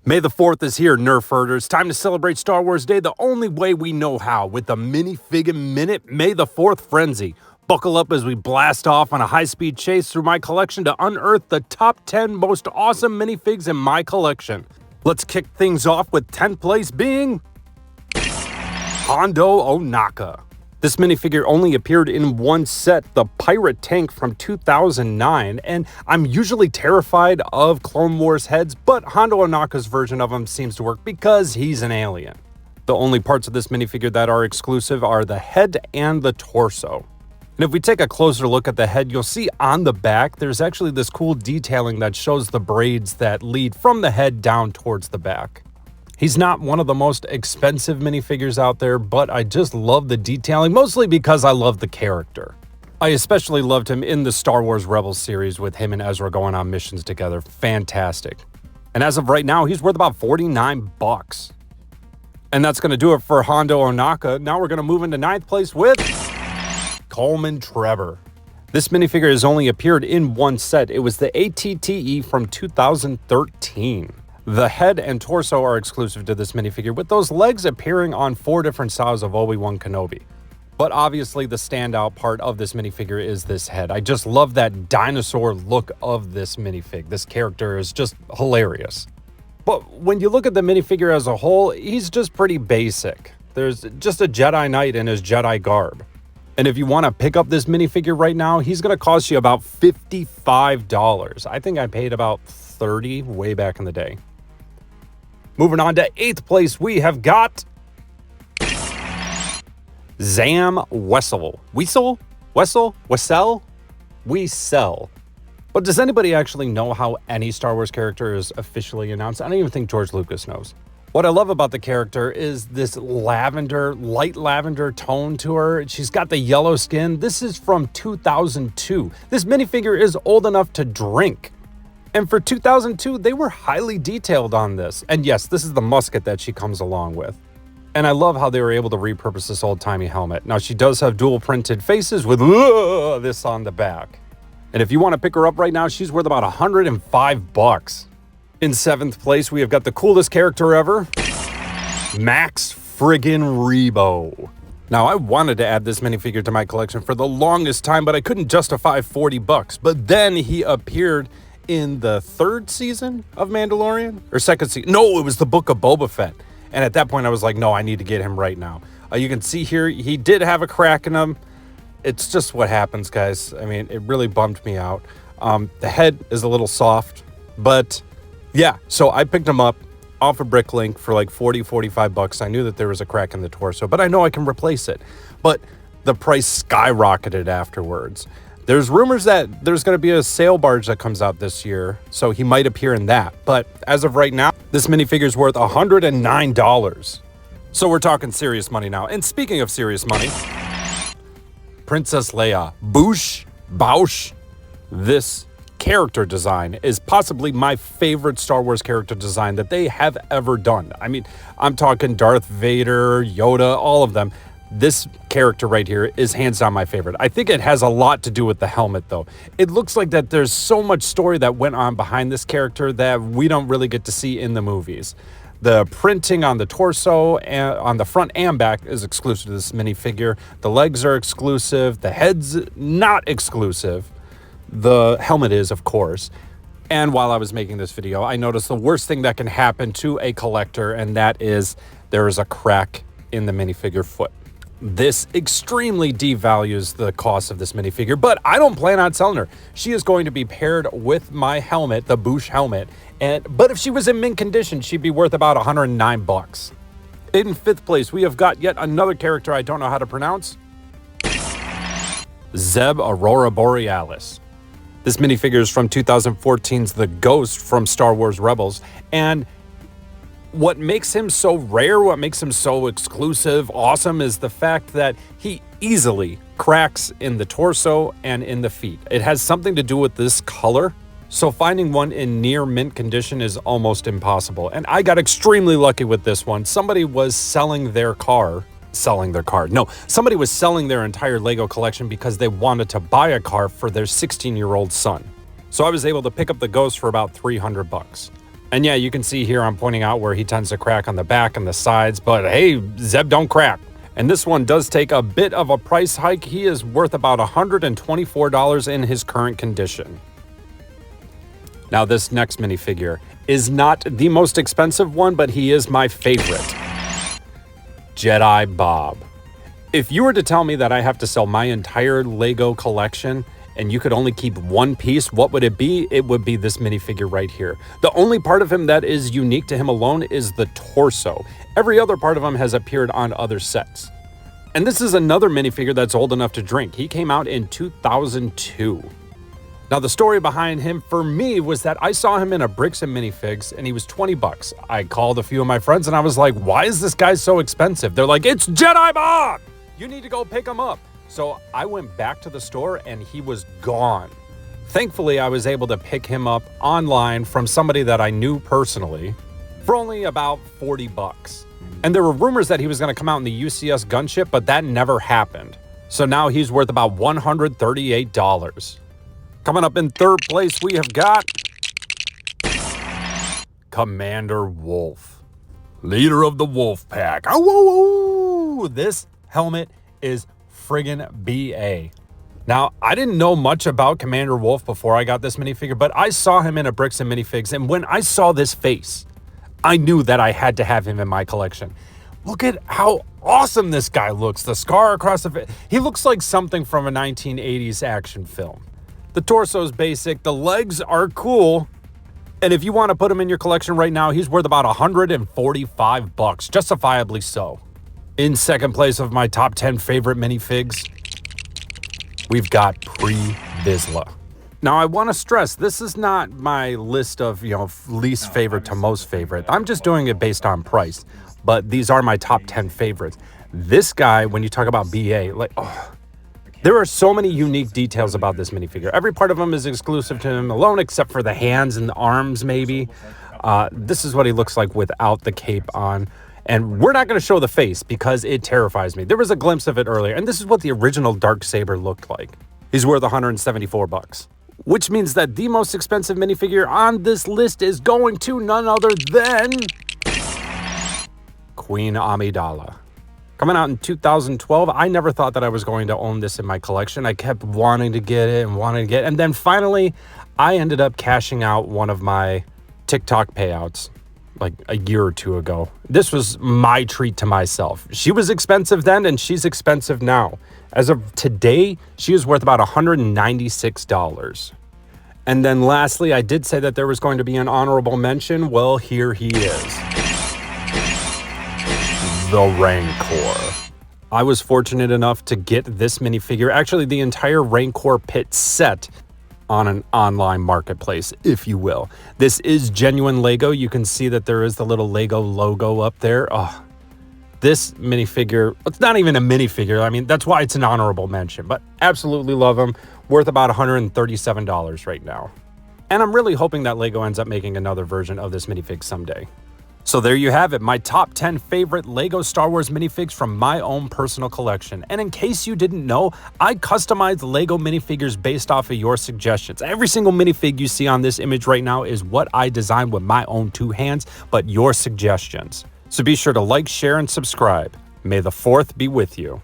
May the 4th is here, Nerf herders. Time to celebrate Star Wars Day the only way we know how, with the Minifig Minute May the 4th Frenzy. Buckle up as we blast off on a high-speed chase through my collection to unearth the top 10 most awesome minifigs in my collection. Let's kick things off with 10th place being Hondo Onaka. This minifigure only appeared in one set, the Pirate Tank from 2009, and I'm usually terrified of Clone Wars heads, but Hondo Onaka's version of him seems to work because he's an alien. The only parts of this minifigure that are exclusive are the head and the torso. And if we take a closer look at the head, you'll see on the back, there's actually this cool detailing that shows the braids that lead from the head down towards the back. He's not one of the most expensive minifigures out there, but I just love the detailing, mostly because I love the character. I especially loved him in the Star Wars Rebels series with him and Ezra going on missions together. Fantastic. And as of right now, he's worth about 49 bucks. And that's going to do it for Hondo Onaka. Now we're going to move into 9th place with Coleman Trevor. This minifigure has only appeared in one set. It was the ATTE from 2013. The head and torso are exclusive to this minifigure, with those legs appearing on 4 different styles of Obi-Wan Kenobi. But obviously the standout part of this minifigure is this head. I just love that dinosaur look of this minifig. This character is just hilarious. But when you look at the minifigure as a whole, he's just pretty basic. There's just a Jedi Knight in his Jedi garb. And if you want to pick up this minifigure right now, he's going to cost you about $55. I think I paid about $30 way back in the day. Moving on to 8th place, we have got Zam Wessell. Wessell? But does anybody actually know how any Star Wars character is officially announced? I don't even think George Lucas knows. What I love about the character is this light lavender tone to her. She's got the yellow skin. This is from 2002. This minifigure is old enough to drink. And for 2002, they were highly detailed on this. And yes, this is the musket that she comes along with. And I love how they were able to repurpose this old-timey helmet. Now, she does have dual printed faces with this on the back. And if you want to pick her up right now, she's worth about 105 bucks. In 7th place, we have got the coolest character ever, Max friggin' Rebo. Now, I wanted to add this minifigure to my collection for the longest time, but I couldn't justify 40 bucks. But then he appeared in the 3rd season of Mandalorian, or 2nd season. No, it was the Book of Boba Fett. And at that point, I was like, no, I need to get him right now. You can see here, he did have a crack in him. It's just what happens, guys. I mean, it really bummed me out. The head is a little soft, but yeah. So I picked him up off of Bricklink for like 40, 45 bucks. I knew that there was a crack in the torso, but I know I can replace it. But the price skyrocketed afterwards. There's rumors that there's going to be a sail barge that comes out this year, so he might appear in that. But as of right now, this minifigure is worth $109. So we're talking serious money now. And speaking of serious money, Princess Leia, Bausch. This character design is possibly my favorite Star Wars character design that they have ever done. I mean, I'm talking Darth Vader, Yoda, all of them. This character right here is hands down my favorite. I think it has a lot to do with the helmet, though. It looks like that there's so much story that went on behind this character that we don't really get to see in the movies. The printing on the torso, and on the front and back, is exclusive to this minifigure. The legs are exclusive. The head's not exclusive. The helmet is, of course. And while I was making this video, I noticed the worst thing that can happen to a collector, and that is there is a crack in the minifigure foot. This extremely devalues the cost of this minifigure, but I don't plan on selling her. She is going to be paired with my helmet, the Bausch helmet, but if she was in mint condition, she'd be worth about 109 bucks. In 5th place, we have got yet another character I don't know how to pronounce. Zeb Aurora Borealis. This minifigure is from 2014's The Ghost from Star Wars Rebels, and what makes him so rare, what makes him so exclusive, awesome, is the fact that he easily cracks in the torso and in the feet. It has something to do with this color, so finding one in near mint condition is almost impossible. And I got extremely lucky with this one. Somebody was selling their entire Lego collection because they wanted to buy a car for their 16-year-old son. So I was able to pick up the Ghost for about 300 bucks. And yeah, you can see here I'm pointing out where he tends to crack on the back and the sides, but hey, Zeb don't crack. And this one does take a bit of a price hike. He is worth about $124 in his current condition. Now this next minifigure is not the most expensive one, but he is my favorite. Jedi Bob. If you were to tell me that I have to sell my entire Lego collection and you could only keep one piece, what would it be? It would be this minifigure right here. The only part of him that is unique to him alone is the torso. Every other part of him has appeared on other sets. And this is another minifigure that's old enough to drink. He came out in 2002. Now the story behind him for me was that I saw him in a Bricks and Minifigs and he was 20 bucks. I called a few of my friends and I was like, why is this guy so expensive? They're like, it's Jedi Bob! You need to go pick him up. So I went back to the store and he was gone. Thankfully, I was able to pick him up online from somebody that I knew personally for only about 40 bucks. And there were rumors that he was going to come out in the UCS gunship, but that never happened. So now he's worth about $138. Coming up in third place, we have got Commander Wolf, leader of the Wolf Pack. Oh, this helmet is friggin' BA. Now, I didn't know much about Commander Wolf before I got this minifigure, but I saw him in a Bricks and Minifigs, and when I saw this face, I knew that I had to have him in my collection. Look at how awesome this guy looks. The scar across the face. He looks like something from a 1980s action film. The torso's basic, the legs are cool, and if you want to put him in your collection right now, he's worth about 145 bucks, justifiably so. In second place of my top 10 favorite minifigs, we've got Pre-Vizsla. Now, I want to stress, this is not my list of, least favorite to most favorite. I'm just doing it based on price, but these are my top 10 favorites. This guy, when you talk about BA, there are so many unique details about this minifigure. Every part of him is exclusive to him alone, except for the hands and the arms, maybe. This is what he looks like without the cape on. And we're not going to show the face because it terrifies me. There was a glimpse of it earlier, and this is what the original Dark Saber looked like. He's worth 174 bucks. Which means that the most expensive minifigure on this list is going to none other than Queen Amidala. Coming out in 2012, I never thought that I was going to own this in my collection. I kept wanting to get it and then finally, I ended up cashing out one of my TikTok payouts like a year or two ago. This was my treat to myself. She was expensive then and she's expensive now. As of today, she is worth about $196. And then lastly, I did say that there was going to be an honorable mention. Well, here he is. The Rancor. I was fortunate enough to get this minifigure, actually the entire Rancor pit set, on an online marketplace, if you will. This is genuine Lego. You can see that there is the little Lego logo up there. Oh, this minifigure, it's not even a minifigure. I mean, that's why it's an honorable mention, but absolutely love him. Worth about $137 right now. And I'm really hoping that Lego ends up making another version of this minifig someday. So there you have it, my top 10 favorite Lego Star Wars minifigs from my own personal collection. And in case you didn't know, I customized Lego minifigures based off of your suggestions. Every single minifig you see on this image right now is what I designed with my own two hands, but your suggestions. So be sure to like, share, and subscribe. May the 4th be with you.